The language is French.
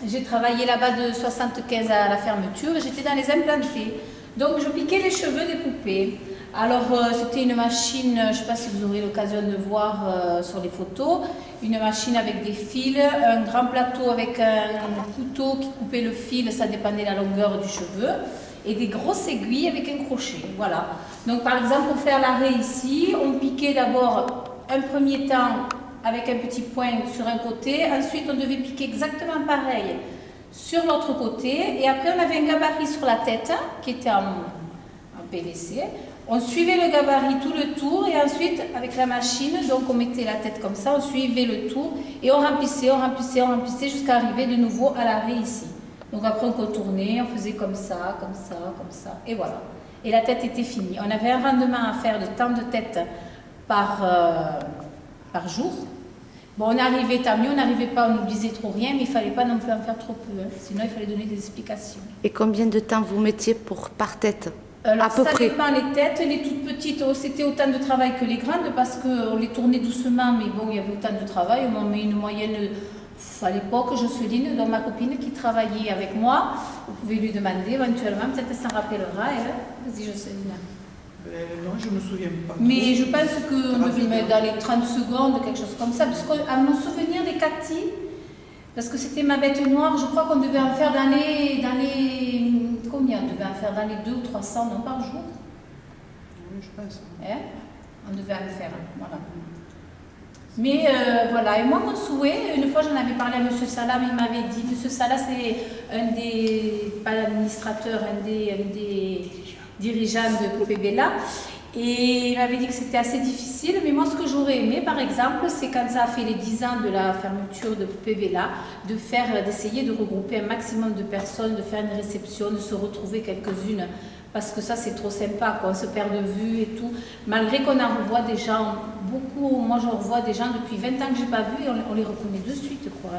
J'ai travaillé là-bas de 75 à la fermeture et j'étais dans les implantés. Donc je piquais les cheveux des poupées. Alors c'était une machine, je ne sais pas si vous aurez l'occasion de voir sur les photos, une machine avec des fils, un grand plateau avec un couteau qui coupait le fil, ça dépendait de la longueur du cheveu, et des grosses aiguilles avec un crochet. Voilà. Donc par exemple pour faire l'arrêt ici, on piquait d'abord un premier temps avec un petit point sur un côté, ensuite on devait piquer exactement pareil sur l'autre côté, et après on avait un gabarit sur la tête qui était en PVC. On suivait le gabarit tout le tour et ensuite avec la machine, donc on mettait la tête comme ça, on suivait le tour et on remplissait, on remplissait, on remplissait jusqu'à arriver de nouveau à l'arrêt ici. Donc après on contournait, on faisait comme ça, comme ça, comme ça, et voilà. Et la tête était finie. On avait un rendement à faire de tant de têtes par jour. Bon, on arrivait, tant mieux, on n'arrivait pas, on ne disait trop rien, mais il ne fallait pas non plus en faire trop peu, hein. Sinon il fallait donner des explications. Et combien de temps vous mettiez par tête? Alors, à peu près. Ça dépend les têtes, les toutes petites, c'était autant de travail que les grandes parce qu'on les tournait doucement, mais bon, il y avait autant de travail. On met une moyenne, à l'époque, Jocelyne, donc ma copine qui travaillait avec moi, vous pouvez lui demander éventuellement, peut-être elle s'en rappellera. Vas-y Jocelyne. Non, je ne me souviens pas. Mais je pense qu'on devait mettre dans les 30 secondes, quelque chose comme ça, parce qu'à mon souvenir des Cathy, parce que c'était ma bête noire, je crois qu'on devait en faire dans les combien on devait en faire dans les 200 ou 300 non, par jour. Oui, je pense. Hein, on devait en faire, voilà. Mais voilà, et moi mon souhait, une fois j'en avais parlé à M. Salah, il m'avait dit, M. Salah c'est un des, pas l'administrateur, un des dirigeants de Poupée Bella, et il m'avait dit que c'était assez difficile, mais moi ce que j'aurais aimé par exemple, c'est quand ça a fait les 10 ans de la fermeture de Poupée Bella, d'essayer de regrouper un maximum de personnes, de faire une réception, de se retrouver quelques-unes, parce que ça c'est trop sympa, quoi. On se perd de vue et tout, malgré qu'on en revoit des gens, beaucoup, moi je revois des gens depuis 20 ans que je n'ai pas vu, et on les reconnaît de suite, quoi.